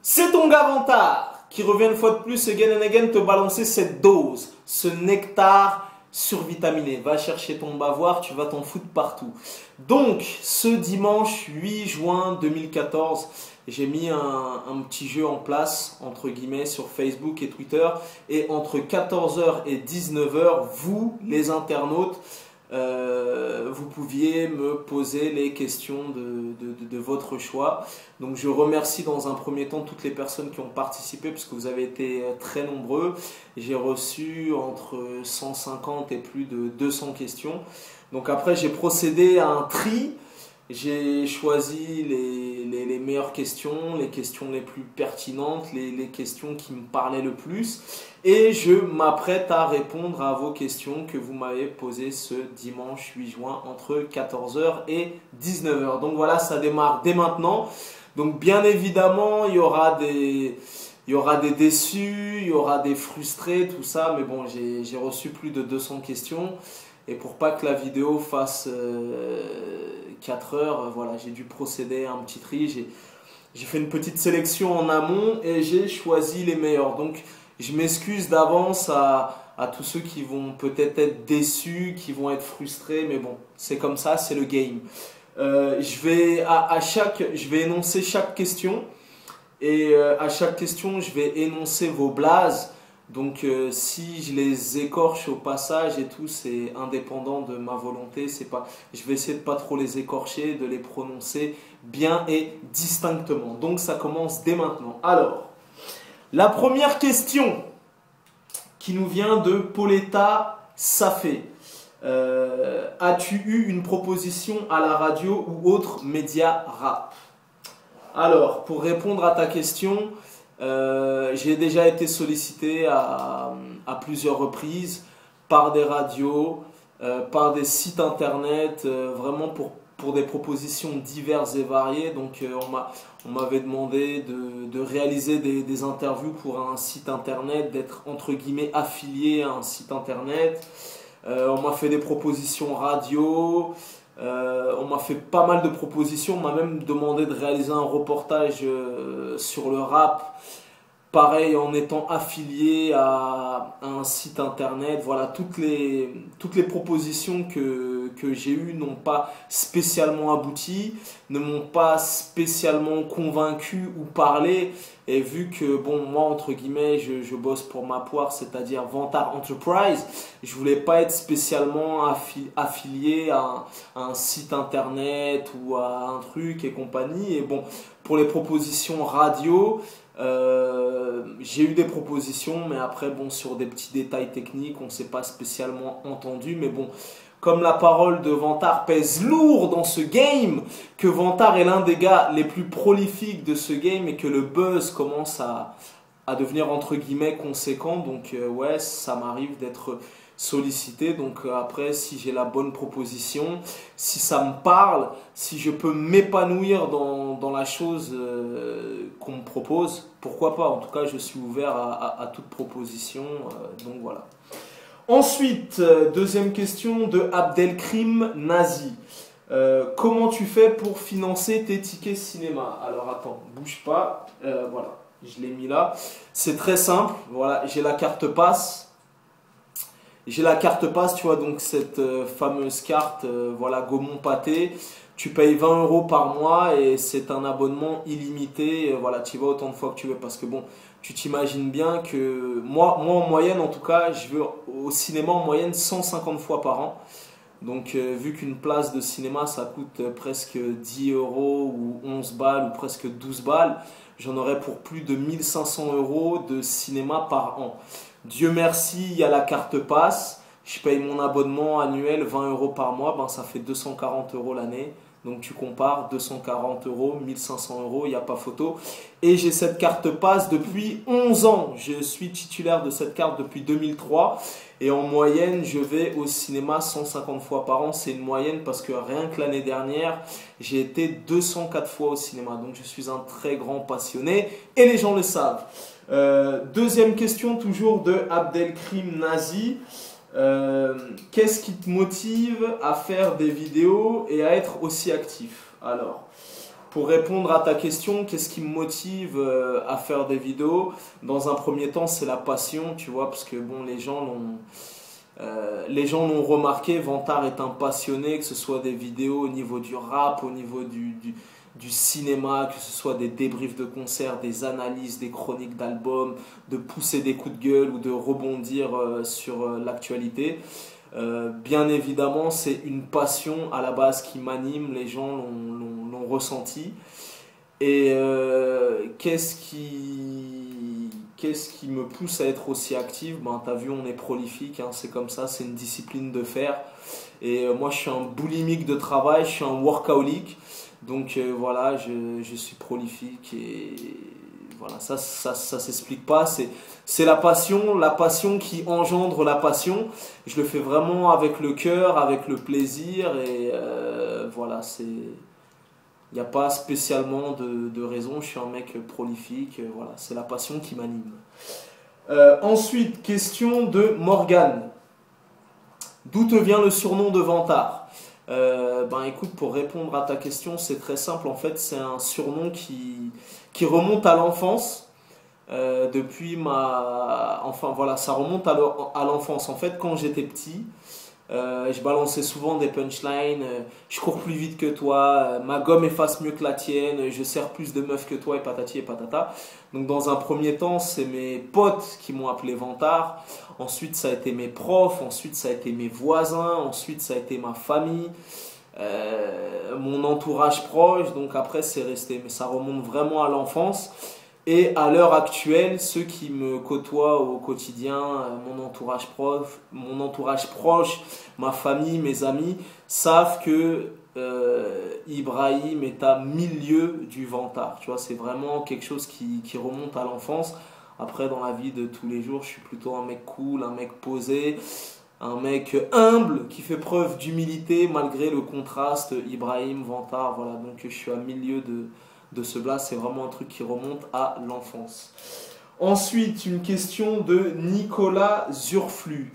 C'est ton gars Vantard qui revient une fois de plus again and again te balancer cette dose, ce nectar survitaminé. Va chercher ton bavoir, tu vas t'en foutre partout. Donc, ce dimanche 8 juin 2014, j'ai mis un petit jeu en place, entre guillemets, sur Facebook et Twitter. Et entre 14 h et 19 h, vous, les internautes, vous pouviez me poser les questions de votre choix. Donc je remercie dans un premier temps toutes les personnes qui ont participé puisque vous avez été très nombreux. J'ai reçu entre 150 et plus de 200 questions. Donc après j'ai procédé à un tri. J'ai choisi les meilleures questions, les questions les plus pertinentes, les questions qui me parlaient le plus. Et je m'apprête à répondre à vos questions que vous m'avez posées ce dimanche 8 juin entre 14 h et 19 h. Donc voilà, ça démarre dès maintenant. Donc bien évidemment, il y aura des déçus, il y aura des frustrés, tout ça. Mais bon, j'ai reçu plus de 200 questions. Et pour pas que la vidéo fasse 4 heures, voilà, j'ai dû procéder à un petit tri. J'ai fait une petite sélection en amont et j'ai choisi les meilleurs. Donc je m'excuse d'avance à tous ceux qui vont peut-être être déçus, qui vont être frustrés. Mais bon, c'est comme ça, c'est le game. Je vais énoncer chaque question. Et à chaque question, je vais énoncer vos blazes. Donc si je les écorche au passage et tout, c'est indépendant de ma volonté. Je vais essayer de pas trop les écorcher, de les prononcer bien et distinctement. Donc ça commence dès maintenant. Alors, la première question qui nous vient de Pauletta Safé. As-tu eu une proposition à la radio ou autre média rap? Alors, pour répondre à ta question, j'ai déjà été sollicité à plusieurs reprises par des radios, par des sites internet, vraiment pour des propositions diverses et variées. Donc on m'avait demandé de réaliser des interviews pour un site internet, d'être entre guillemets affilié à un site internet. On m'a fait des propositions radio. On m'a fait pas mal de propositions, on m'a même demandé de réaliser un reportage sur le rap, pareil en étant affilié à un site internet. Voilà, toutes les propositions que j'ai eues n'ont pas spécialement abouti, ne m'ont pas spécialement convaincu ou parlé. Et vu que, bon, moi, entre guillemets, je bosse pour ma poire, c'est-à-dire Vantard Enterprise, je voulais pas être spécialement affilié à un site internet ou à un truc et compagnie. Et bon, pour les propositions radio, j'ai eu des propositions, mais après, bon, sur des petits détails techniques, on ne s'est pas spécialement entendu. Mais bon, comme la parole de Vantard pèse lourd dans ce game, que Vantard est l'un des gars les plus prolifiques de ce game et que le buzz commence à devenir entre guillemets conséquent. Donc ouais, ça m'arrive d'être sollicité. Donc après, si j'ai la bonne proposition, si ça me parle, si je peux m'épanouir dans la chose qu'on me propose, pourquoi pas. En tout cas, je suis ouvert à toute proposition. Donc voilà. Ensuite, deuxième question de Abdelkrim Nazi. Comment tu fais pour financer tes tickets cinéma? Alors attends, bouge pas. Voilà, je l'ai mis là. C'est très simple. Voilà, j'ai la carte passe. J'ai la carte passe, tu vois, donc cette fameuse carte, voilà, Gaumont Pâté. Tu payes 20 € par mois et c'est un abonnement illimité. Voilà, tu y vas autant de fois que tu veux parce que bon, tu t'imagines bien que moi en moyenne en tout cas, je vais au cinéma en moyenne 150 fois par an. Donc vu qu'une place de cinéma ça coûte presque 10 € ou 11 balles ou presque 12 balles, j'en aurais pour plus de 1500 € de cinéma par an. Dieu merci, il y a la carte passe. Je paye mon abonnement annuel 20 € par mois, ben ça fait 240 € l'année. Donc tu compares 240 €, 1500 €, il n'y a pas photo. Et j'ai cette carte passe depuis 11 ans. Je suis titulaire de cette carte depuis 2003. Et en moyenne, je vais au cinéma 150 fois par an. C'est une moyenne parce que rien que l'année dernière, j'ai été 204 fois au cinéma. Donc je suis un très grand passionné et les gens le savent. Deuxième question toujours de Abdelkrim Nazi. Qu'est-ce qui te motive à faire des vidéos et à être aussi actif? Alors, pour répondre à ta question, qu'est-ce qui me motive à faire des vidéos? Dans un premier temps, c'est la passion, tu vois, parce que bon, les gens l'ont remarqué, Vantard est un passionné, que ce soit des vidéos au niveau du rap, au niveau du cinéma, que ce soit des débriefs de concerts, des analyses, des chroniques d'albums, de pousser des coups de gueule ou de rebondir sur l'actualité. Bien évidemment, c'est une passion à la base qui m'anime, les gens l'ont ressenti. Et qu'est-ce qui me pousse à être aussi actif? Ben, t'as vu, on est prolifique, hein, c'est comme ça, c'est une discipline de fer. Et moi, je suis un boulimique de travail, je suis un workaholic. Donc voilà, je suis prolifique et voilà, ça s'explique pas. C'est la passion qui engendre la passion. Je le fais vraiment avec le cœur, avec le plaisir et voilà, il n'y a pas spécialement de raison. Je suis un mec prolifique, voilà, c'est la passion qui m'anime. Ensuite, question de Morgane. D'où te vient le surnom de Vantard? Ben écoute, pour répondre à ta question, c'est très simple. En fait, c'est un surnom qui remonte à l'enfance. Enfin voilà, ça remonte à l'enfance. En fait, quand j'étais petit, je balançais souvent des punchlines. Je cours plus vite que toi. Ma gomme efface mieux que la tienne. Je sers plus de meufs que toi et patati et patata. Donc dans un premier temps, c'est mes potes qui m'ont appelé Vantard. Ensuite, ça a été mes profs. Ensuite, ça a été mes voisins. Ensuite, ça a été ma famille. Mon entourage proche. Donc après, c'est resté. Mais ça remonte vraiment à l'enfance. Et à l'heure actuelle, ceux qui me côtoient au quotidien, mon entourage proche, ma famille, mes amis, savent que Ibrahim est à milieu du Vantard. Tu vois, c'est vraiment quelque chose qui remonte à l'enfance. Après, dans la vie de tous les jours, je suis plutôt un mec cool, un mec posé, un mec humble qui fait preuve d'humilité malgré le contraste Ibrahim, Vantard. Voilà, donc je suis à milieu de ce blast, c'est vraiment un truc qui remonte à l'enfance. Ensuite, une question de Nicolas Zurflu.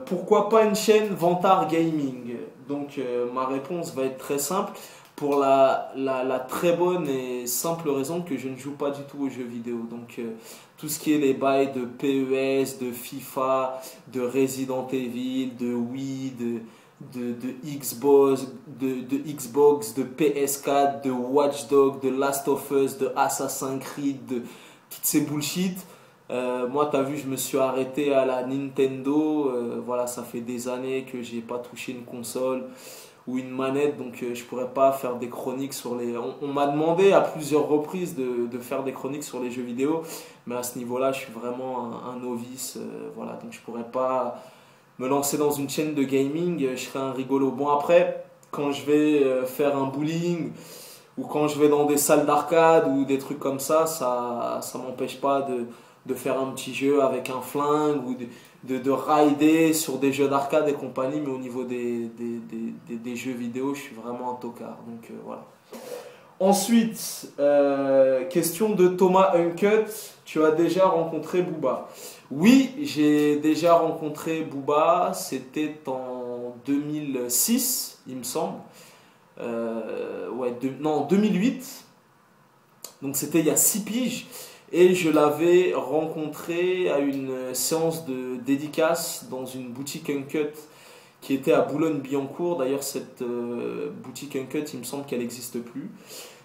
Pourquoi pas une chaîne Vantard Gaming? Donc ma réponse va être très simple, pour la très bonne et simple raison que je ne joue pas du tout aux jeux vidéo. Donc tout ce qui est les bails de PES, de FIFA, de Resident Evil, de Wii, de Xbox, de PS4, de Watch Dogs, de Last of Us, de Assassin's Creed, de toutes ces bullshit. Moi, t'as vu, je me suis arrêté à la Nintendo. Voilà, ça fait des années que j'ai pas touché une console ou une manette, donc je pourrais pas faire des chroniques sur les. On m'a demandé à plusieurs reprises de faire des chroniques sur les jeux vidéo, mais à ce niveau-là, je suis vraiment un novice. Voilà, donc je pourrais pas me lancer dans une chaîne de gaming, je serais un rigolo. Bon après, quand je vais faire un bowling ou quand je vais dans des salles d'arcade ou des trucs comme ça m'empêche pas de faire un petit jeu avec un flingue ou de rider sur des jeux d'arcade et compagnie, mais au niveau des jeux vidéo, je suis vraiment un tocard. Donc voilà. Ensuite, question de Thomas Uncut. Tu as déjà rencontré Booba? Oui, j'ai déjà rencontré Booba. C'était en 2006, il me semble. Non, 2008. Donc c'était il y a 6 piges. Et je l'avais rencontré à une séance de dédicace dans une boutique Uncut qui était à Boulogne-Billancourt. D'ailleurs, cette boutique Uncut, il me semble qu'elle n'existe plus.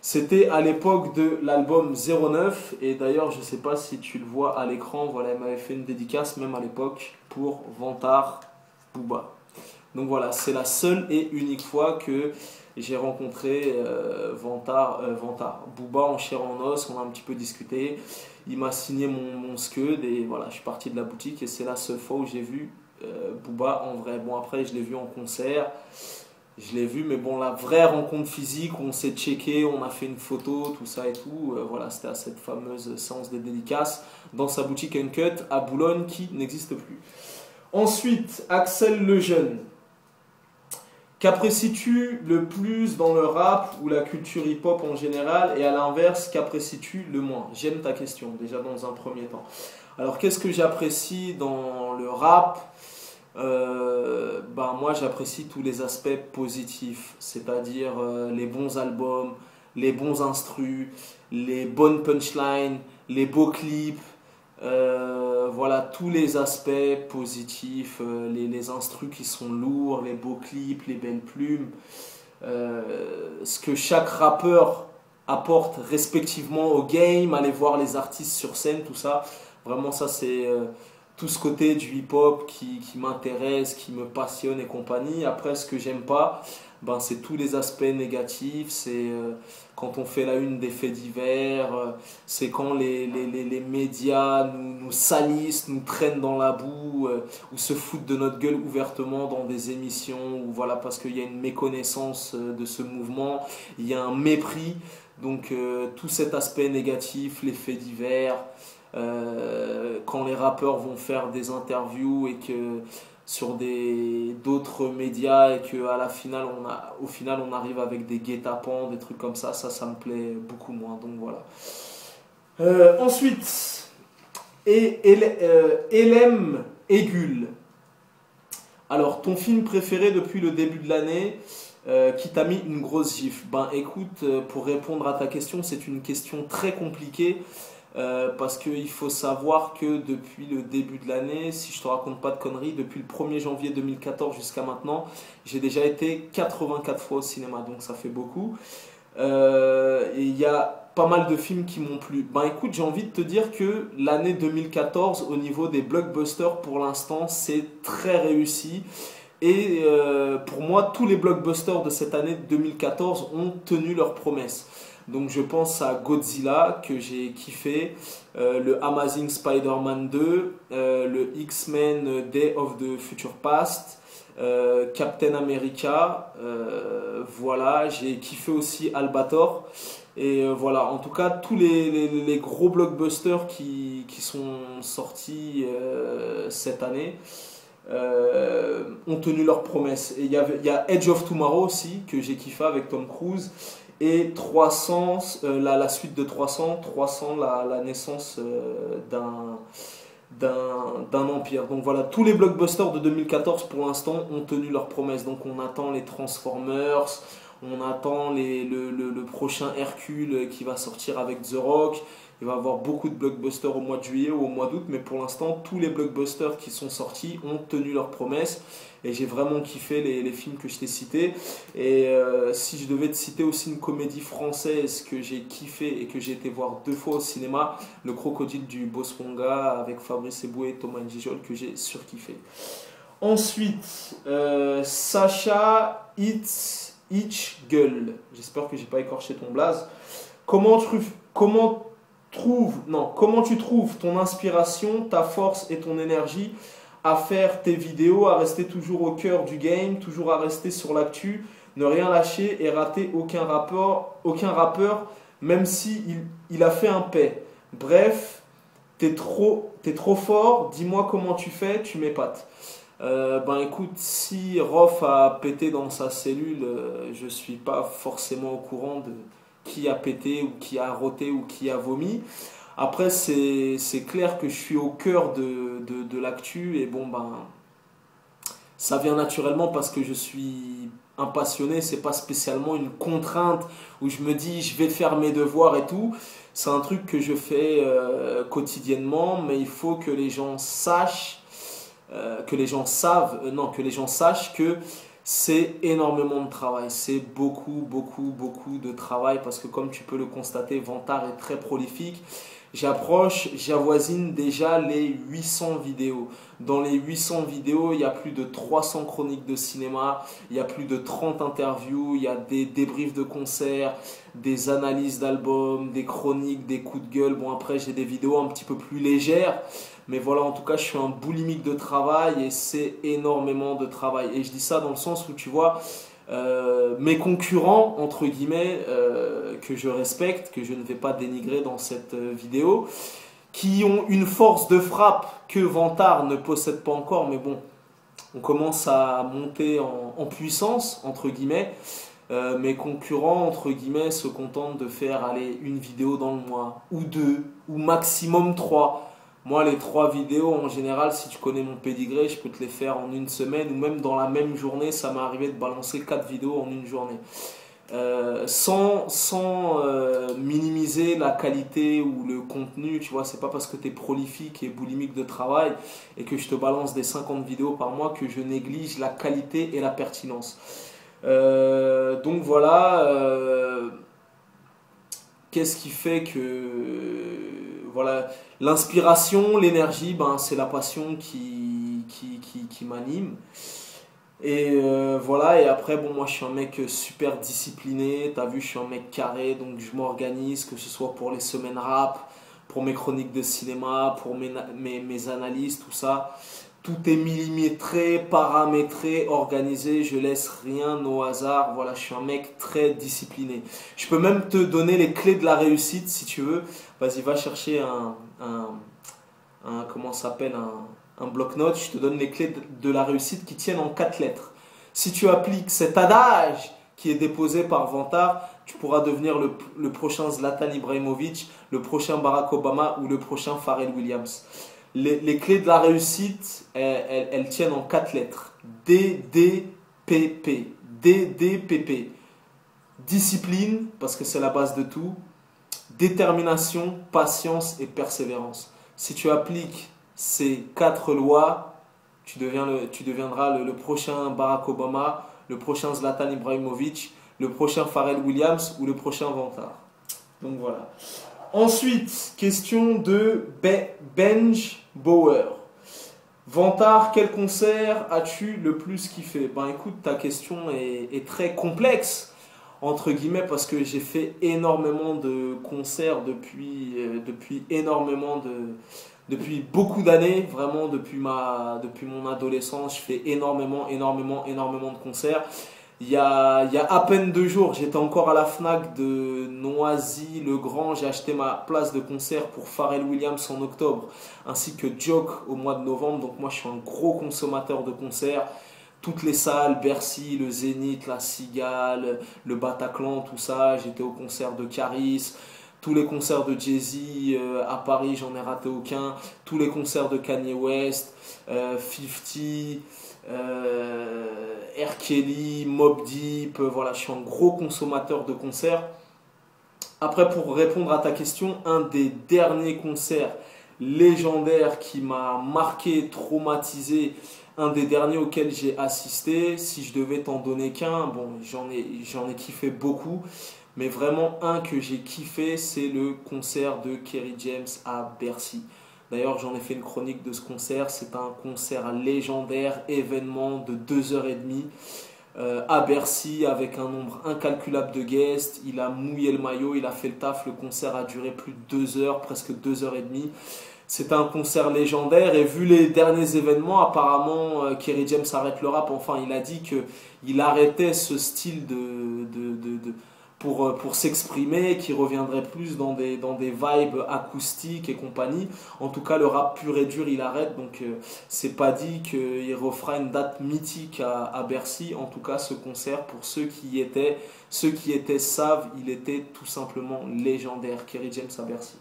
C'était à l'époque de l'album 09. Et d'ailleurs, je ne sais pas si tu le vois à l'écran. Voilà, elle m'avait fait une dédicace, même à l'époque, pour Vantard Booba. Donc voilà, c'est la seule et unique fois que j'ai rencontré Vantard Booba en chair en os. On a un petit peu discuté. Il m'a signé mon scud et voilà, je suis parti de la boutique et c'est la seule fois où j'ai vu Booba en vrai. Bon, après, je l'ai vu en concert. Je l'ai vu, mais bon, la vraie rencontre physique, on s'est checké, on a fait une photo, tout ça et tout. Voilà, c'était à cette fameuse séance de dédicace dans sa boutique Uncut à Boulogne qui n'existe plus. Ensuite, Axel Lejeune. Qu'apprécies-tu le plus dans le rap ou la culture hip-hop en général? Et à l'inverse, qu'apprécies-tu le moins? J'aime ta question, déjà dans un premier temps. Alors, qu'est-ce que j'apprécie dans le rap? Moi, j'apprécie tous les aspects positifs, c'est-à-dire les bons albums, les bons instrus, les bonnes punchlines, les beaux clips, voilà tous les aspects positifs, les instrus qui sont lourds, les beaux clips, les belles plumes, ce que chaque rappeur apporte respectivement au game, aller voir les artistes sur scène, tout ça. Vraiment, ça, c'est tout ce côté du hip-hop qui m'intéresse, qui me passionne et compagnie. Après, ce que j'aime pas, ben, c'est tous les aspects négatifs. C'est quand on fait la une des faits divers, c'est quand les médias nous salissent, nous traînent dans la boue, ou se foutent de notre gueule ouvertement dans des émissions, ou voilà, parce qu'il y a une méconnaissance de ce mouvement, il y a un mépris. Donc tout cet aspect négatif, les faits divers, quand les rappeurs vont faire des interviews et que sur d'autres médias et qu'à la finale au final on arrive avec des guet-apens, des trucs comme ça me plaît beaucoup moins. Donc voilà. Ensuite, Elem Egul. Alors, ton film préféré depuis le début de l'année qui t'a mis une grosse gifle? Ben écoute, pour répondre à ta question, c'est une question très compliquée parce qu'il faut savoir que depuis le début de l'année, si je te raconte pas de conneries, depuis le 1er janvier 2014 jusqu'à maintenant, j'ai déjà été 84 fois au cinéma, donc ça fait beaucoup. Et il y a pas mal de films qui m'ont plu. Ben écoute, j'ai envie de te dire que l'année 2014 au niveau des blockbusters pour l'instant c'est très réussi. Et pour moi, tous les blockbusters de cette année 2014 ont tenu leurs promesses. Donc je pense à Godzilla que j'ai kiffé, le Amazing Spider-Man 2, le X-Men Day of the Future Past, Captain America, voilà, j'ai kiffé aussi Albator. Et voilà, en tout cas, tous les gros blockbusters qui sont sortis cette année ont tenu leurs promesses. Et il y a Edge of Tomorrow aussi, que j'ai kiffé avec Tom Cruise. Et 300, la suite de 300, la naissance d'un empire. Donc voilà, tous les blockbusters de 2014 pour l'instant ont tenu leurs promesses. Donc on attend les Transformers, on attend le prochain Hercule qui va sortir avec The Rock. Il va y avoir beaucoup de blockbusters au mois de juillet ou au mois d'août, mais pour l'instant, tous les blockbusters qui sont sortis ont tenu leurs promesses. Et j'ai vraiment kiffé les films que je t'ai cités. Et si je devais te citer aussi une comédie française que j'ai kiffé et que j'ai été voir 2 fois au cinéma, Le Crocodile du Boswanga avec Fabrice Eboué et Thomas Njijol, que j'ai surkiffé. Ensuite, Sacha Itch Gull. J'espère que j'ai pas écorché ton blaze. Comment tu trouves ton inspiration, ta force et ton énergie à faire tes vidéos, à rester toujours au cœur du game, toujours à rester sur l'actu, ne rien lâcher et rater aucun rappeur, même si il a fait un paix. Bref, t'es trop fort, dis-moi comment tu fais, tu m'épates. Ben écoute, si Rof a pété dans sa cellule, je suis pas forcément au courant de qui a pété ou qui a roté ou qui a vomi. Après, c'est clair que je suis au cœur de l'actu et bon, ben, ça vient naturellement parce que je suis un passionné, c'est pas spécialement une contrainte où je me dis je vais faire mes devoirs et tout. C'est un truc que je fais quotidiennement, mais il faut que les gens sachent, que les gens sachent que c'est énormément de travail, c'est beaucoup de travail parce que comme tu peux le constater, Vantard est très prolifique. J'avoisine déjà les 800 vidéos. Dans les 800 vidéos, il y a plus de 300 chroniques de cinéma, il y a plus de 30 interviews, il y a des débriefs de concerts, des analyses d'albums, des chroniques, des coups de gueule. Bon, après, j'ai des vidéos un petit peu plus légères, mais voilà, en tout cas, je suis un boulimique de travail et c'est énormément de travail. Et je dis ça dans le sens où, tu vois, mes concurrents, entre guillemets, que je respecte, que je ne vais pas dénigrer dans cette vidéo, qui ont une force de frappe que Vantard ne possède pas encore, mais bon, on commence à monter en puissance, entre guillemets. Mes concurrents, entre guillemets, se contentent de faire aller une vidéo dans le mois, ou 2, ou maximum 3. Moi, les 3 vidéos, en général, si tu connais mon pédigré, je peux te les faire en une semaine, ou même dans la même journée, ça m'est arrivé de balancer 4 vidéos en une journée. sans minimiser la qualité ou le contenu, tu vois, c'est pas parce que tu es prolifique et boulimique de travail et que je te balance des 50 vidéos par mois que je néglige la qualité et la pertinence. Donc voilà, qu'est-ce qui fait que voilà, l'inspiration, l'énergie, ben, c'est la passion qui m'anime. Et voilà, et après, bon, moi je suis un mec super discipliné, t'as vu, je suis un mec carré, donc je m'organise, que ce soit pour les semaines rap, pour mes chroniques de cinéma, pour mes analyses, tout ça. Tout est millimétré, paramétré, organisé, je laisse rien au hasard. Voilà, je suis un mec très discipliné. Je peux même te donner les clés de la réussite si tu veux. Vas-y, va chercher comment ça s'appelle, un bloc-notes. Je te donne les clés de la réussite qui tiennent en 4 lettres. Si tu appliques cet adage qui est déposé par Vantard, tu pourras devenir le prochain Zlatan Ibrahimovic, le prochain Barack Obama ou le prochain Pharrell Williams. Les clés de la réussite, elles tiennent en 4 lettres. DDPP. DDPP. Discipline, parce que c'est la base de tout. Détermination, patience et persévérance. Si tu appliques ces 4 lois, tu deviendras le prochain Barack Obama, le prochain Zlatan Ibrahimovic, le prochain Pharrell Williams ou le prochain Vantard. Donc voilà. Ensuite, question de Benj Bauer. Vantard, quel concert as-tu le plus kiffé? Ben écoute, ta question est très complexe, entre guillemets, parce que j'ai fait énormément de concerts depuis beaucoup d'années, vraiment depuis mon adolescence. Je fais énormément de concerts. Il y a à peine 2 jours, j'étais encore à la Fnac de Noisy-le-Grand. J'ai acheté ma place de concert pour Pharrell Williams en octobre, ainsi que Joke au mois de novembre. Donc moi, je suis un gros consommateur de concerts. Toutes les salles, Bercy, le Zénith, la Cigale, le Bataclan, tout ça. J'étais au concert de Caris. Tous les concerts de Jay-Z à Paris, j'en ai raté aucun. Tous les concerts de Kanye West, 50, R. Kelly, Mobb Deep. Voilà, je suis un gros consommateur de concerts. Après, pour répondre à ta question, un des derniers concerts légendaires qui m'a marqué, traumatisé, un des derniers auxquels j'ai assisté, si je devais t'en donner qu'un, bon, j'en ai kiffé beaucoup. Mais vraiment, un que j'ai kiffé, c'est le concert de Kerry James à Bercy. D'ailleurs, j'en ai fait une chronique de ce concert. C'est un concert légendaire, événement de 2h30 à Bercy avec un nombre incalculable de guests. Il a mouillé le maillot, il a fait le taf. Le concert a duré plus de 2 heures, presque 2h30. C'était un concert légendaire et vu les derniers événements, apparemment, Kerry James arrête le rap. Enfin, il a dit qu'il arrêtait ce style pour s'exprimer, qui reviendrait plus dans des vibes acoustiques et compagnie. En tout cas, le rap pur et dur, il arrête. Donc, c'est pas dit qu'il refera une date mythique à Bercy. En tout cas, ce concert, pour ceux qui y étaient, savent, il était tout simplement légendaire. Kerry James à Bercy.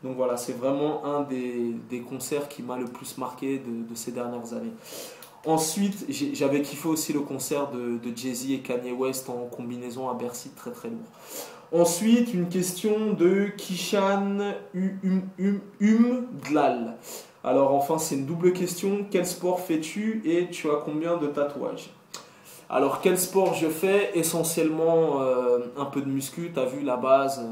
Donc voilà, c'est vraiment un des concerts qui m'a le plus marqué de ces dernières années. Ensuite, j'avais kiffé aussi le concert de Jay-Z et Kanye West en combinaison à Bercy, très très lourd. Ensuite, une question de Kishan Dlal. Alors enfin, c'est une double question. Quel sport fais-tu et tu as combien de tatouages? Alors, quel sport je fais? Essentiellement un peu de muscu, tu as vu la base.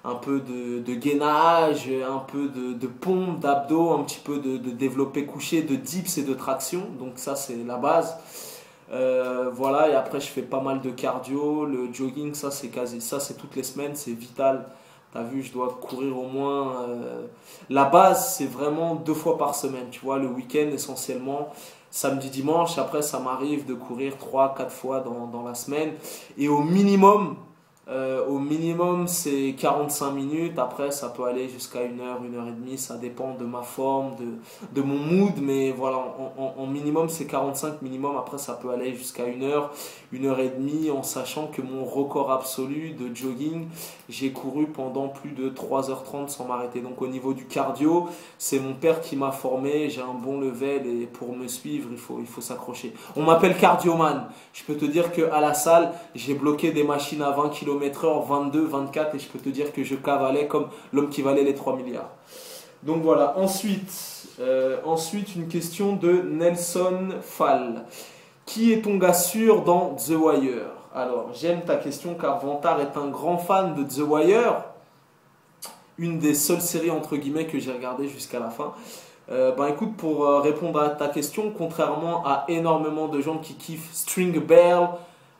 Un peu de gainage, un peu de pompe, d'abdos, un petit peu de développé couché, de dips et de traction. Donc ça, c'est la base. Voilà, et après, je fais pas mal de cardio. Le jogging, ça, c'est toutes les semaines, c'est vital. Tu as vu, je dois courir au moins... La base, c'est vraiment 2 fois par semaine. Tu vois, le week-end, essentiellement, samedi, dimanche. Après, ça m'arrive de courir 3-4 fois dans la semaine. Et au minimum... Au minimum, c'est 45 minutes. Après, ça peut aller jusqu'à 1 heure et demie. Ça dépend de ma forme, de mon mood. Mais voilà, en minimum, c'est 45 minimum. Après, ça peut aller jusqu'à 1 heure et demie, en sachant que mon record absolu de jogging, j'ai couru pendant plus de 3h30 sans m'arrêter. Donc, au niveau du cardio, c'est mon père qui m'a formé. J'ai un bon level et pour me suivre, il faut s'accrocher. On m'appelle cardioman. Je peux te dire qu'à la salle, j'ai bloqué des machines à 20 km/h, 22, 24, et je peux te dire que je cavalais comme l'homme qui valait les 3 milliards. Donc voilà, ensuite une question de Nelson Fall. Qui est ton gars sûr dans The Wire? Alors, j'aime ta question car Vantard est un grand fan de The Wire, une des seules séries entre guillemets que j'ai regardées jusqu'à la fin. Écoute, pour répondre à ta question, contrairement à énormément de gens qui kiffent String Bell,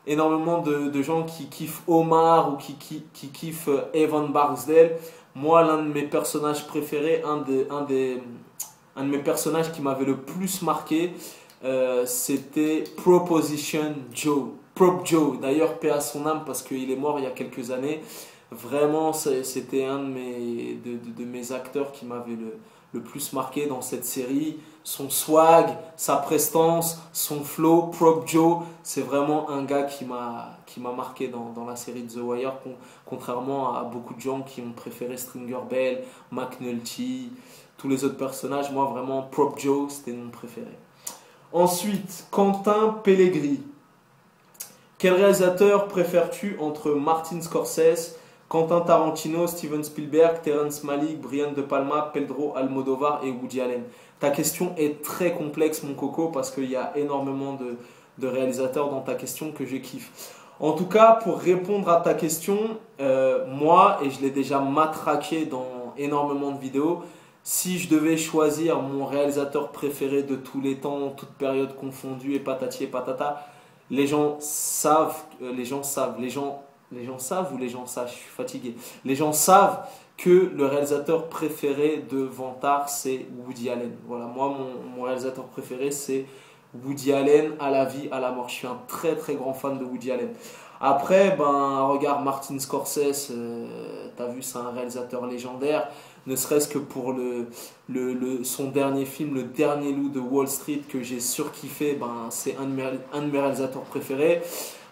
énormément de gens qui kiffent Omar ou qui kiffent Evan Barksdale, moi, l'un de mes personnages préférés, un de mes personnages qui m'avait le plus marqué, c'était Proposition Joe. Prop Joe, d'ailleurs, paix à son âme parce qu'il est mort il y a quelques années. Vraiment, c'était un de mes acteurs qui m'avait le plus marqué dans cette série. Son swag, sa prestance, son flow, Prop Joe, c'est vraiment un gars qui m'a marqué dans la série de The Wire, contrairement à beaucoup de gens qui ont préféré Stringer Bell, McNulty, tous les autres personnages. Moi, vraiment, Prop Joe, c'était mon préféré. Ensuite, Quentin Pellegrini. Quel réalisateur préfères-tu entre Martin Scorsese, Quentin Tarantino, Steven Spielberg, Terrence Malick, Brian De Palma, Pedro Almodovar et Woody Allen? Ta question est très complexe, mon coco, parce qu'il y a énormément de réalisateurs dans ta question que je kiffe. En tout cas, pour répondre à ta question, moi, et je l'ai déjà matraqué dans énormément de vidéos, si je devais choisir mon réalisateur préféré de tous les temps, toute période confondue et patati et patata, les gens savent, les gens savent, ou les gens savent, je suis fatigué. Les gens savent que le réalisateur préféré de Vantard, c'est Woody Allen. Voilà, moi, mon réalisateur préféré, c'est Woody Allen à la vie, à la mort. Je suis un très très grand fan de Woody Allen. Après, regarde Martin Scorsese, t'as vu, c'est un réalisateur légendaire. Ne serait-ce que pour son dernier film, Le Dernier Loup de Wall Street, que j'ai surkiffé, c'est un de mes réalisateurs préférés.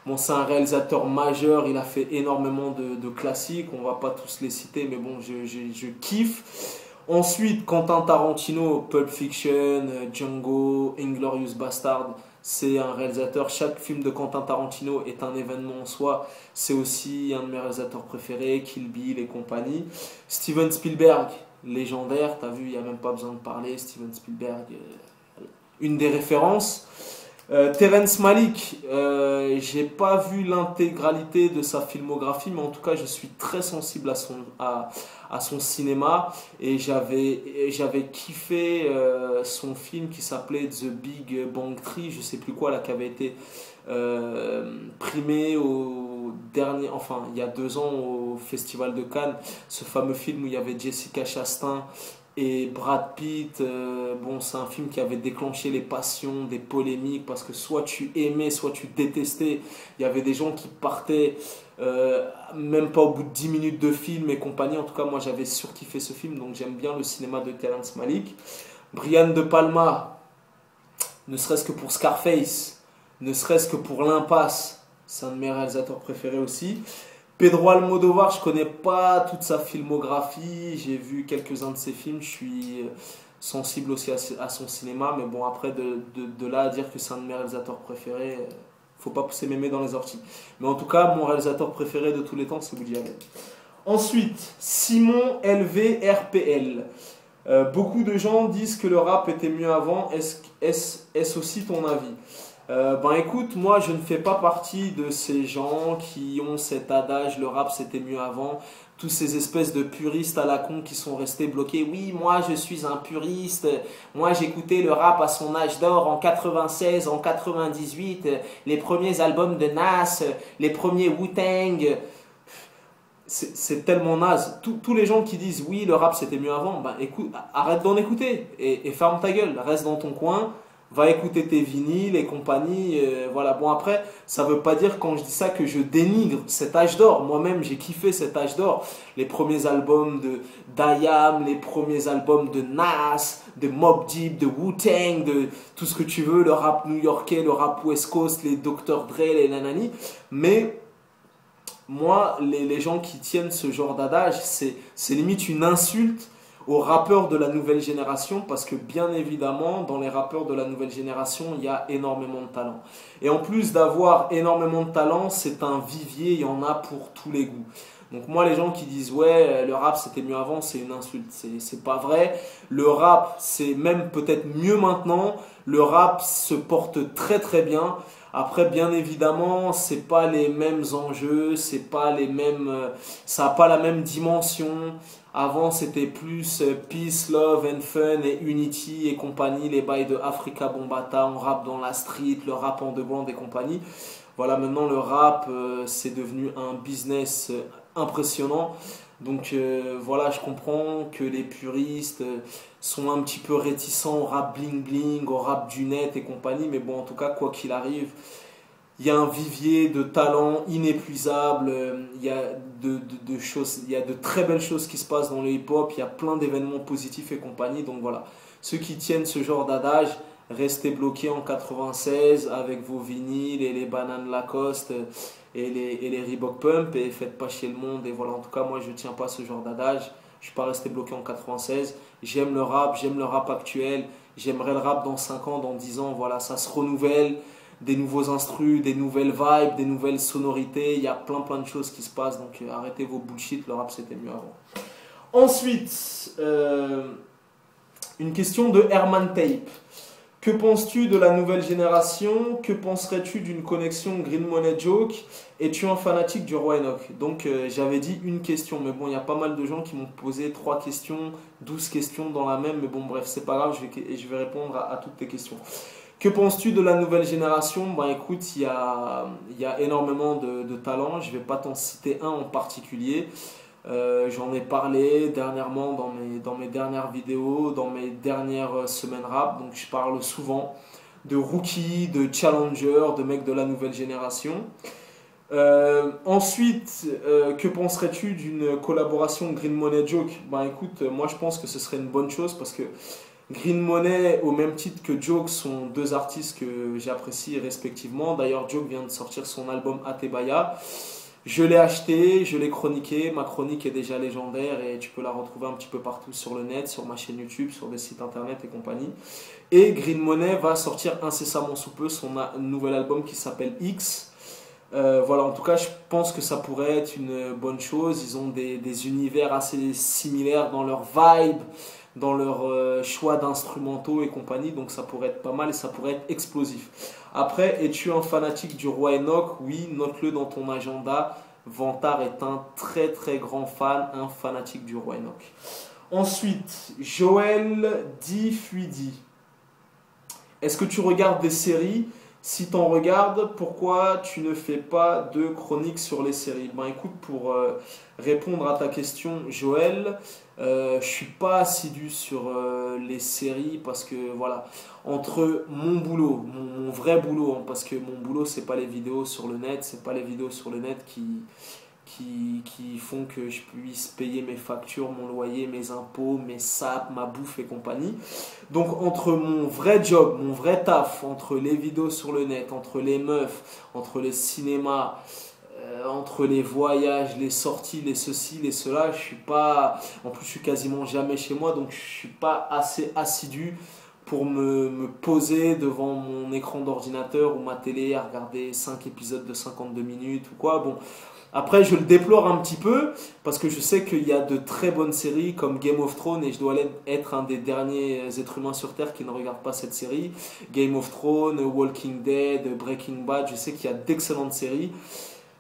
Bon, c'est un réalisateur majeur, il a fait énormément de classiques, on va pas tous les citer, mais bon, je kiffe. Ensuite, Quentin Tarantino, Pulp Fiction, Django, Inglourious Bastard, c'est un réalisateur, chaque film de Quentin Tarantino est un événement en soi, c'est aussi un de mes réalisateurs préférés, Kill Bill et compagnie. Steven Spielberg, légendaire, t'as vu, il n'y a même pas besoin de parler, Steven Spielberg, une des références. Terrence Malick, j'ai pas vu l'intégralité de sa filmographie, mais en tout cas je suis très sensible à son cinéma et j'avais kiffé son film qui s'appelait The Big Bang Theory, je sais plus quoi là, qui avait été primé il y a 2 ans au Festival de Cannes, ce fameux film où il y avait Jessica Chastain et Brad Pitt. C'est un film qui avait déclenché les passions, des polémiques, parce que soit tu aimais, soit tu détestais. Il y avait des gens qui partaient même pas au bout de 10 minutes de film et compagnie. En tout cas, moi j'avais surkiffé ce film, donc j'aime bien le cinéma de Terrence Malick. Brian De Palma, ne serait-ce que pour Scarface, ne serait-ce que pour L'Impasse, c'est un de mes réalisateurs préférés aussi. Pedro Almodovar, je connais pas toute sa filmographie, j'ai vu quelques-uns de ses films, je suis sensible aussi à son cinéma, mais bon, après de là à dire que c'est un de mes réalisateurs préférés, faut pas pousser mémé dans les orties. Mais en tout cas, mon réalisateur préféré de tous les temps, c'est Woody Allen. Ensuite, Simon LVRPL. Beaucoup de gens disent que le rap était mieux avant, est-ce aussi ton avis? Écoute, moi je ne fais pas partie de ces gens qui ont cet adage, le rap c'était mieux avant, tous ces espèces de puristes à la con qui sont restés bloqués. Oui, moi je suis un puriste, moi j'écoutais le rap à son âge d'or en 96, en 98, les premiers albums de Nas, les premiers Wu-Tang. C'est tellement naze. Tous les gens qui disent oui, le rap c'était mieux avant, écoute, arrête d'en écouter et ferme ta gueule, reste dans ton coin. va écouter tes vinyles et compagnie. Voilà. Bon, après, ça veut pas dire quand je dis ça que je dénigre cet âge d'or. Moi-même, j'ai kiffé cet âge d'or. Les premiers albums de d'IAM, les premiers albums de Nas, de Mobb Deep, de Wu-Tang, de tout ce que tu veux, le rap new-yorkais, le rap West Coast, les Dr. Dre, les nanani. Mais moi, les gens qui tiennent ce genre d'adage, c'est limite une insulte aux rappeurs de la nouvelle génération, parce que bien évidemment, dans les rappeurs de la nouvelle génération, il y a énormément de talent. Et en plus d'avoir énormément de talent, c'est un vivier, il y en a pour tous les goûts. Donc moi, les gens qui disent ouais, le rap c'était mieux avant, c'est une insulte. C'est pas vrai. Le rap, c'est même peut-être mieux maintenant. Le rap se porte très très bien. Après, bien évidemment, c'est pas les mêmes enjeux, c'est pas les mêmes, ça a pas la même dimension. Avant, c'était plus peace, love and fun et unity et compagnie, les bails de Africa Bombata, on rappe dans la street, le rap underground et compagnie. Voilà, maintenant le rap, c'est devenu un business impressionnant. Donc voilà, je comprends que les puristes sont un petit peu réticents au rap bling bling, au rap du net et compagnie, mais bon, en tout cas, quoi qu'il arrive, il y a un vivier de talents inépuisable, il y a de choses, il y a de très belles choses qui se passent dans le hip-hop, il y a plein d'événements positifs et compagnie, donc voilà. Ceux qui tiennent ce genre d'adage, restez bloqués en 96 avec vos vinyles et les bananes Lacoste et les Reebok Pump et faites pas chier le monde. Et voilà, en tout cas, moi je tiens pas ce genre d'adage. Je suis pas resté bloqué en 96. J'aime le rap actuel. J'aimerais le rap dans 5 ans, dans 10 ans. Voilà, ça se renouvelle. Des nouveaux instrus, des nouvelles vibes, des nouvelles sonorités. Il y a plein de choses qui se passent. Donc arrêtez vos bullshit. Le rap c'était mieux avant. Ensuite, une question de Herman Tape. Que penses-tu de la nouvelle génération? Que penserais-tu d'une connexion Green Money Joke? Es-tu un fanatique du Roi Enoch? Donc j'avais dit une question, mais bon, il y a pas mal de gens qui m'ont posé 3 questions, 12 questions dans la même, mais bon, bref, c'est pas grave, je vais répondre à toutes tes questions. Que penses-tu de la nouvelle génération? Ben écoute, il y a énormément de talents, je vais pas t'en citer un en particulier. J'en ai parlé dernièrement dans mes dernières vidéos, dans mes dernières semaines rap. Donc je parle souvent de rookies, de challengers, de mecs de la nouvelle génération. Ensuite, que penserais-tu d'une collaboration Green Money Joke? Ben écoute, moi je pense que ce serait une bonne chose parce que Green Money, au même titre que Joke, sont 2 artistes que j'apprécie respectivement. D'ailleurs, Joke vient de sortir son album Atebaya. Je l'ai acheté, je l'ai chroniqué, ma chronique est déjà légendaire et tu peux la retrouver un petit peu partout sur le net, sur ma chaîne YouTube, sur des sites internet et compagnie. Et Green Money va sortir incessamment sous peu son nouvel album qui s'appelle X. Voilà, en tout cas, je pense que ça pourrait être une bonne chose. Ils ont des univers assez similaires dans leur vibe, dans leur choix d'instrumentaux et compagnie, donc ça pourrait être pas mal et ça pourrait être explosif. Après, es-tu un fanatique du Roi Enoch? Oui, note-le dans ton agenda. Vantard est un très très grand fan, un fanatique du Roi Enoch. Ensuite, Joël Fuidi. Est-ce que tu regardes des séries? Si tu en regardes, pourquoi tu ne fais pas de chronique sur les séries? Ben écoute, pour répondre à ta question, Joël, je suis pas assidu sur les séries parce que voilà, entre mon boulot, mon vrai boulot, hein, parce que mon boulot c'est pas les vidéos sur le net, c'est pas les vidéos sur le net qui font que je puisse payer mes factures, mon loyer, mes impôts, mes SAP, ma bouffe et compagnie. Donc entre mon vrai job, mon vrai taf, entre les vidéos sur le net, entre les meufs, entre les cinémas, entre les voyages, les sorties, les ceci, les cela, je suis pas... En plus, je suis quasiment jamais chez moi, donc je suis pas assez assidu pour me poser devant mon écran d'ordinateur ou ma télé à regarder 5 épisodes de 52 minutes ou quoi. Bon, après, je le déplore un petit peu parce que je sais qu'il y a de très bonnes séries comme Game of Thrones et je dois être un des derniers êtres humains sur Terre qui ne regarde pas cette série. Game of Thrones, Walking Dead, Breaking Bad, je sais qu'il y a d'excellentes séries.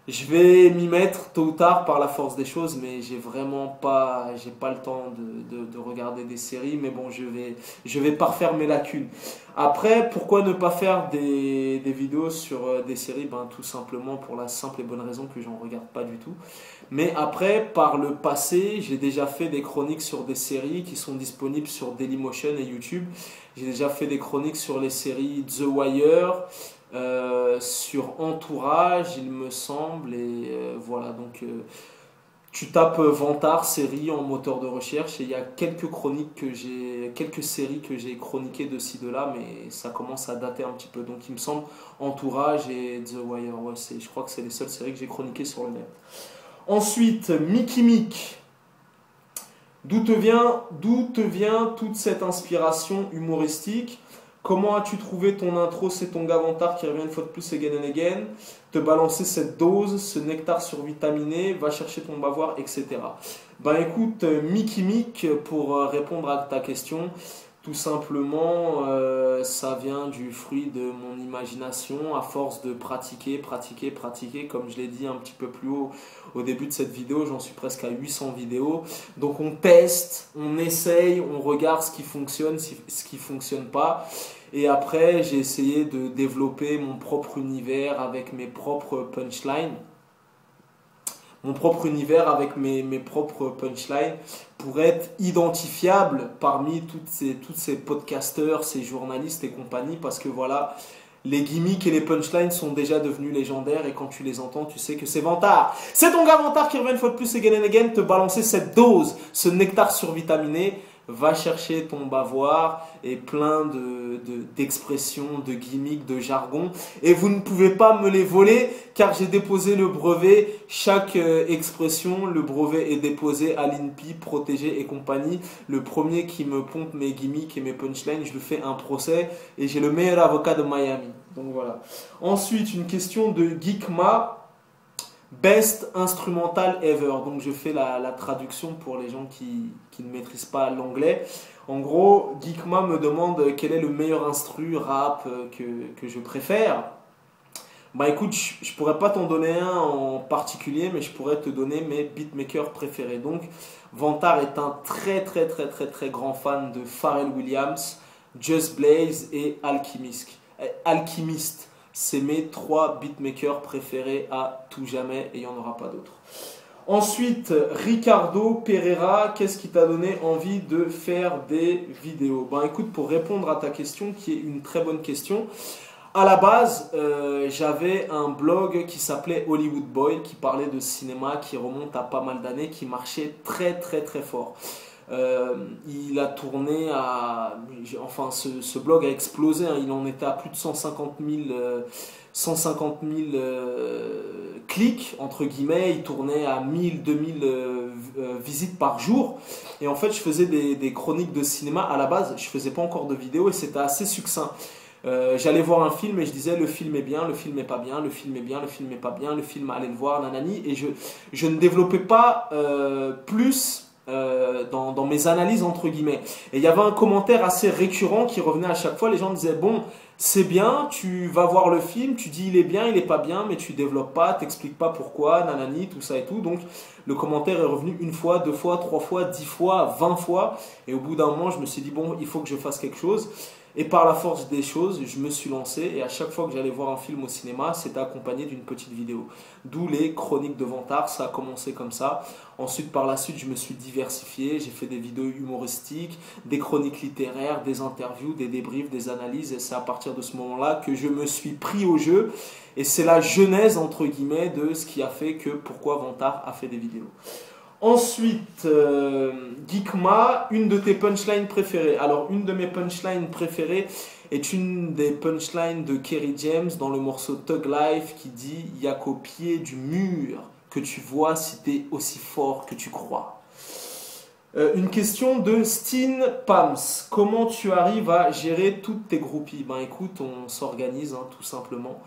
Je vais m'y mettre tôt ou tard par la force des choses, mais j'ai pas le temps de regarder des séries, mais bon, je vais parfaire mes lacunes. Après, pourquoi ne pas faire des vidéos sur des séries? Ben, tout simplement pour la simple et bonne raison que j'en regarde pas du tout. Mais après, par le passé, j'ai déjà fait des chroniques sur des séries qui sont disponibles sur Dailymotion et YouTube. J'ai déjà fait des chroniques sur les séries The Wire, sur Entourage, il me semble, et voilà. Donc, tu tapes Vantard série en moteur de recherche et il y a quelques séries que j'ai chroniquées de ci de là, mais ça commence à dater un petit peu. Donc, il me semble Entourage et The Wire. Ouais, je crois que c'est les seules séries que j'ai chroniquées sur le net. Ensuite, Mickey Mick. D'où te vient toute cette inspiration humoristique? Comment as-tu trouvé ton intro? C'est ton gars Vantard qui revient une fois de plus again and again. Te balancer cette dose, ce nectar survitaminé, va chercher ton bavoir, etc. Ben écoute, Mickey Mick, pour répondre à ta question, tout simplement, ça vient du fruit de mon imagination à force de pratiquer, comme je l'ai dit un petit peu plus haut au début de cette vidéo, j'en suis presque à 800 vidéos. Donc on teste, on essaye, on regarde ce qui fonctionne, ce qui fonctionne pas. Et après, j'ai essayé de développer mon propre univers avec mes propres punchlines. Mes propres punchlines pour être identifiable parmi toutes ces podcasteurs, ces journalistes et compagnie, parce que voilà, les gimmicks et les punchlines sont déjà devenus légendaires et quand tu les entends, tu sais que c'est Vantard. C'est ton gars Vantard qui revient une fois de plus again and again te balancer cette dose, ce nectar survitaminé. Va chercher ton bavoir et plein d'expressions, de gimmicks, de jargon. Et vous ne pouvez pas me les voler car j'ai déposé le brevet. Chaque expression, le brevet est déposé à l'INPI, protégé et compagnie. Le premier qui me pompe mes gimmicks et mes punchlines, je lui fais un procès et j'ai le meilleur avocat de Miami. Donc voilà. Ensuite, une question de Geekma. Best instrumental ever. Donc je fais la traduction pour les gens qui ne maîtrisent pas l'anglais. En gros, Geekma me demande quel est le meilleur instru rap que je préfère. Bah écoute, je pourrais pas t'en donner un en particulier, mais je pourrais te donner mes beatmakers préférés. Donc Vantard est un très grand fan de Pharrell Williams, Just Blaze et Alchemist. C'est mes 3 beatmakers préférés à tout jamais et il n'y en aura pas d'autres. Ensuite, Ricardo Pereira, qu'est-ce qui t'a donné envie de faire des vidéos? Ben écoute, pour répondre à ta question, qui est une très bonne question, à la base, j'avais un blog qui s'appelait Hollywood Boy, qui parlait de cinéma, qui remonte à pas mal d'années, qui marchait très fort. Il a tourné à... Enfin, ce blog a explosé, hein, il en était à plus de 150 000 clics, entre guillemets. Il tournait à 1000, 2000 visites par jour. Et en fait, je faisais des chroniques de cinéma. À la base, je faisais pas encore de vidéos et c'était assez succinct. J'allais voir un film et je disais le film est bien, le film est pas bien, le film est bien, le film est pas bien, le film allez le voir, nanani. Et je ne développais pas plus... dans mes analyses entre guillemets. Et il y avait un commentaire assez récurrent qui revenait à chaque fois. Les gens disaient bon, c'est bien, tu vas voir le film, tu dis il est bien, il est pas bien, mais tu développes pas, t'expliques pas pourquoi, nanani, tout ça et tout. Donc le commentaire est revenu 1 fois, 2 fois, 3 fois, 10 fois, 20 fois. Et au bout d'un moment, je me suis dit bon, il faut que je fasse quelque chose. Et par la force des choses, je me suis lancé et à chaque fois que j'allais voir un film au cinéma, c'était accompagné d'une petite vidéo. D'où les chroniques de Vantard, ça a commencé comme ça. Ensuite, par la suite, je me suis diversifié, j'ai fait des vidéos humoristiques, des chroniques littéraires, des interviews, des débriefs, des analyses. Et c'est à partir de ce moment-là que je me suis pris au jeu. Et c'est la genèse, entre guillemets, de ce qui a fait que pourquoi Vantard a fait des vidéos. Ensuite, Geekma, une de tes punchlines préférées. Alors, une de mes punchlines préférées est une des punchlines de Kerry James dans le morceau Thug Life qui dit « Y'a qu'au pied du mur que tu vois si t'es aussi fort que tu crois ». Une question de Steen Pams. Comment tu arrives à gérer toutes tes groupies? Ben écoute, on s'organise hein, tout simplement.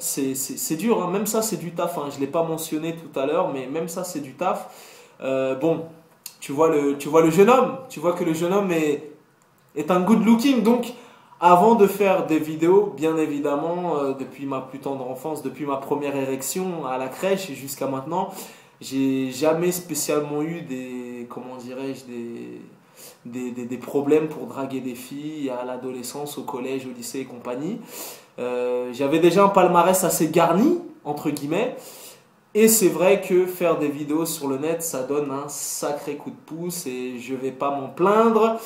C'est dur, hein. Même ça c'est du taf, hein. Je ne l'ai pas mentionné tout à l'heure, mais même ça c'est du taf. Bon, tu vois le jeune homme, tu vois que le jeune homme est un good looking, donc Avant de faire des vidéos, bien évidemment, depuis ma plus tendre enfance, depuis ma première érection à la crèche jusqu'à maintenant, j'ai jamais spécialement eu comment dirais-je, des problèmes pour draguer des filles à l'adolescence, au collège, au lycée et compagnie. J'avais déjà un palmarès assez garni, entre guillemets. Et c'est vrai que faire des vidéos sur le net, ça donne un sacré coup de pouce et je vais pas m'en plaindre.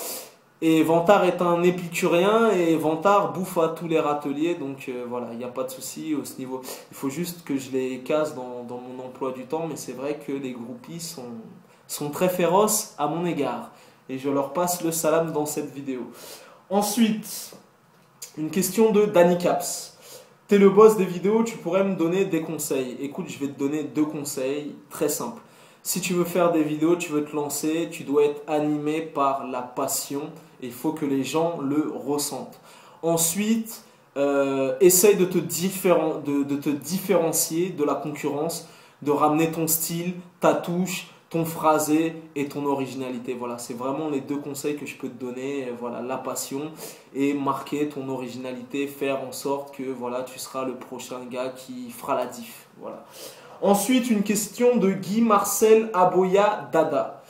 Et Vantard est un épicurien et Vantard bouffe à tous les râteliers, donc voilà, il n'y a pas de souci au ce niveau. Il faut juste que je les casse dans mon emploi du temps, mais c'est vrai que les groupies sont très féroces à mon égard. Et je leur passe le salam dans cette vidéo. Ensuite, une question de Danny Caps. T'es le boss des vidéos, tu pourrais me donner des conseils. Écoute, je vais te donner 2 conseils très simples. Si tu veux faire des vidéos, tu veux te lancer, tu dois être animé par la passion et il faut que les gens le ressentent. Ensuite, essaye de te différencier de la concurrence, de ramener ton style, ta touche, ton phrasé et ton originalité. Voilà, c'est vraiment les 2 conseils que je peux te donner. Voilà, la passion et marquer ton originalité, faire en sorte que voilà, tu seras le prochain gars qui fera la diff. Voilà. Ensuite, une question de Guy Marcel Aboya Dada.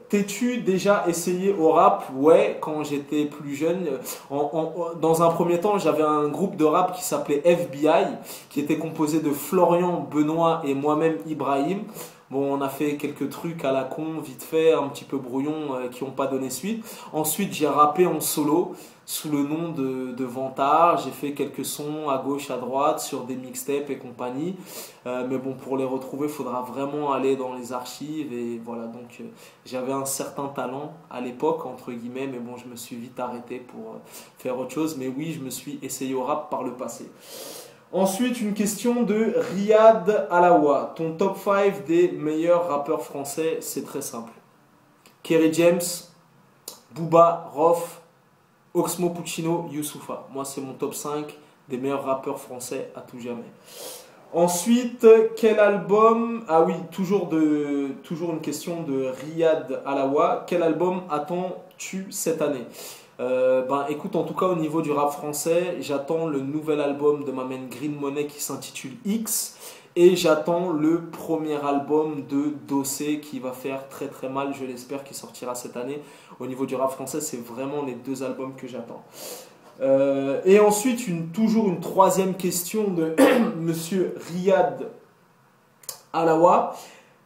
T'es-tu déjà essayé au rap? Ouais, quand j'étais plus jeune. Dans un premier temps, j'avais un groupe de rap qui s'appelait FBI, qui était composé de Florian, Benoît et moi-même Ibrahim. Bon, on a fait quelques trucs à la con, vite fait, un petit peu brouillon, qui n'ont pas donné suite. Ensuite, j'ai rappé en solo sous le nom de Vantard. J'ai fait quelques sons à gauche, à droite, sur des mixtapes et compagnie. Mais bon, pour les retrouver, il faudra vraiment aller dans les archives. Et voilà, donc j'avais un certain talent à l'époque, entre guillemets, mais bon, je me suis vite arrêté pour faire autre chose. Mais oui, je me suis essayé au rap par le passé. Ensuite, une question de Riyad Alawa. Ton top 5 des meilleurs rappeurs français, c'est très simple. Kerry James, Booba, Rof, Oxmo Puccino, Youssoupha. Moi, c'est mon top 5 des meilleurs rappeurs français à tout jamais. Ensuite, quel album... Ah oui, toujours une question de Riyad Alawa. Quel album attends-tu cette année? Écoute, en tout cas au niveau du rap français, j'attends le nouvel album de ma main Green Money qui s'intitule X et j'attends le premier album de Dossé qui va faire très très mal, je l'espère, qui sortira cette année. Au niveau du rap français, c'est vraiment les 2 albums que j'attends. Et ensuite, toujours une 3e question de Monsieur Riyad Alawa.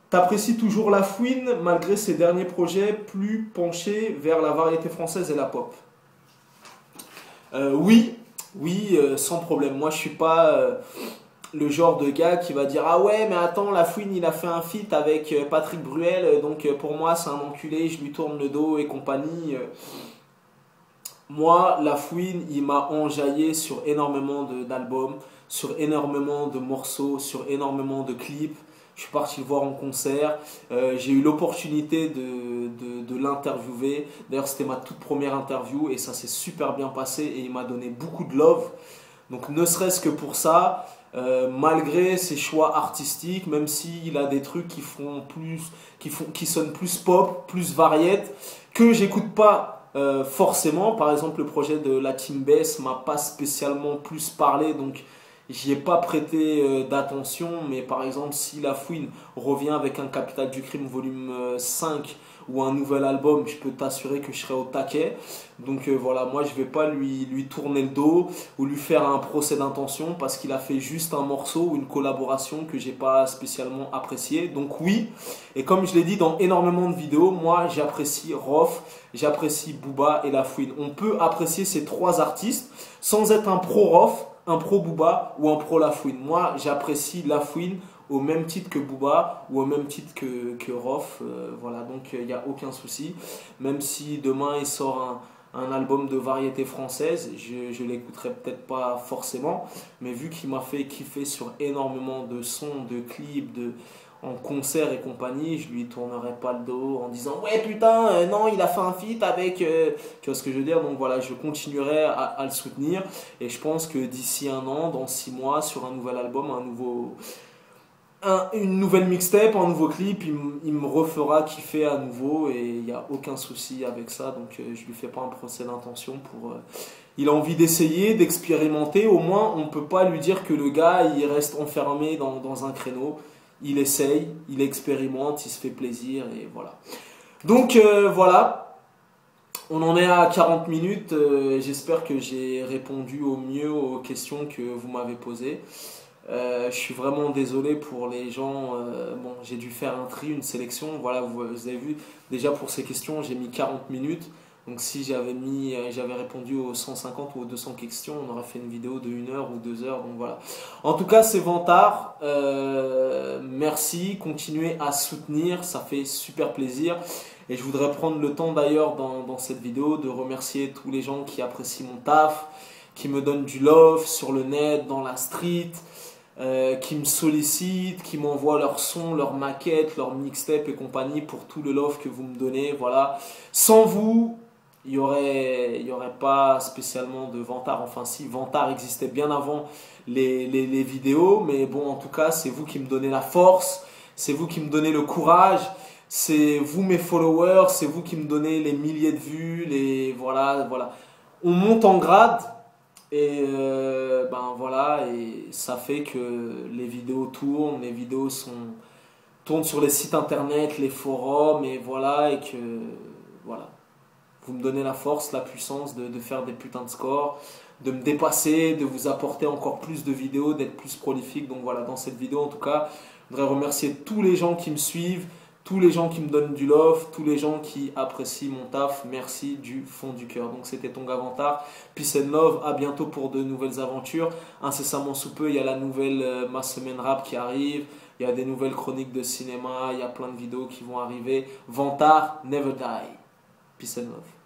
T'apprécies toujours La Fouine malgré ses derniers projets plus penchés vers la variété française et la pop? Oui, sans problème. Moi, je suis pas le genre de gars qui va dire ah ouais, mais attends, La Fouine, il a fait un feat avec Patrick Bruel, donc pour moi, c'est un enculé, je lui tourne le dos et compagnie. Moi, La Fouine, il m'a enjaillé sur énormément d'albums, sur énormément de morceaux, sur énormément de clips. Je suis parti le voir en concert. J'ai eu l'opportunité de l'interviewer. D'ailleurs, c'était ma toute première interview et ça s'est super bien passé et il m'a donné beaucoup de love. Donc, ne serait-ce que pour ça, malgré ses choix artistiques, même s'il a des trucs qui sonnent plus pop, plus variette, que j'écoute pas forcément. Par exemple, le projet de la Team Bass m'a pas spécialement plus parlé, donc j'y ai pas prêté d'attention. Mais par exemple, si La Fouine revient avec un Capital du Crime volume 5 ou un nouvel album, je peux t'assurer que je serai au taquet. Donc voilà, moi je vais pas lui tourner le dos ou lui faire un procès d'intention parce qu'il a fait juste un morceau ou une collaboration que j'ai pas spécialement apprécié. Donc oui, et comme je l'ai dit dans énormément de vidéos, moi j'apprécie Rof, j'apprécie Booba et La Fouine. On peut apprécier ces 3 artistes sans être un pro Rof, un pro Booba ou un pro La Fouine. Moi j'apprécie La Fouine au même titre que Booba ou au même titre que Rof. Voilà, donc il n'y a aucun souci. Même si demain il sort un album de variété française, je l'écouterai peut-être pas forcément, mais vu qu'il m'a fait kiffer sur énormément de sons, de clips, en concert et compagnie, je lui tournerai pas le dos en disant ouais putain non il a fait un feat avec tu vois ce que je veux dire. Donc voilà, je continuerai à le soutenir et je pense que d'ici un an, dans 6 mois, sur un nouvel album, une nouvelle mixtape, un nouveau clip, il me refera kiffer à nouveau et il n'y a aucun souci avec ça. Donc je lui fais pas un procès d'intention pour... il a envie d'essayer, d'expérimenter. Au moins, on ne peut pas lui dire que le gars, il reste enfermé dans un créneau. Il essaye, il expérimente, il se fait plaisir et voilà. Donc voilà, on en est à 40 minutes. J'espère que j'ai répondu au mieux aux questions que vous m'avez posées. Je suis vraiment désolé pour les gens. Bon, j'ai dû faire un tri, une sélection. Voilà, vous avez vu, déjà pour ces questions, j'ai mis 40 minutes. Donc si j'avais répondu aux 150 ou aux 200 questions, on aurait fait une vidéo de 1 heure ou 2 heures. Donc voilà. En tout cas, c'est Vantard. Merci, continuez à soutenir, ça fait super plaisir. Et je voudrais prendre le temps d'ailleurs dans cette vidéo de remercier tous les gens qui apprécient mon taf, qui me donnent du love sur le net, dans la street. Qui me sollicitent, qui m'envoient leurs sons, leurs maquettes, leurs mixtapes et compagnie pour tout le love que vous me donnez. Voilà. Sans vous, il y aurait pas spécialement de Vantard. Enfin si, Vantard existait bien avant les vidéos. Mais bon, en tout cas, c'est vous qui me donnez la force. C'est vous qui me donnez le courage. C'est vous mes followers. C'est vous qui me donnez les milliers de vues. Voilà. On monte en grade. Et ben voilà, et ça fait que les vidéos tournent, les vidéos tournent sur les sites internet, les forums, et voilà, et que voilà, vous me donnez la force, la puissance de faire des putains de scores, de me dépasser, de vous apporter encore plus de vidéos, d'être plus prolifique. Donc voilà, dans cette vidéo en tout cas, je voudrais remercier tous les gens qui me suivent, tous les gens qui me donnent du love, tous les gens qui apprécient mon taf. Merci du fond du cœur. Donc c'était ton gars Vantard. Peace and love. À bientôt pour de nouvelles aventures. Incessamment sous peu, il y a la nouvelle Ma Semaine Rap qui arrive. Il y a des nouvelles chroniques de cinéma. Il y a plein de vidéos qui vont arriver. Vantard, never die. Peace and love.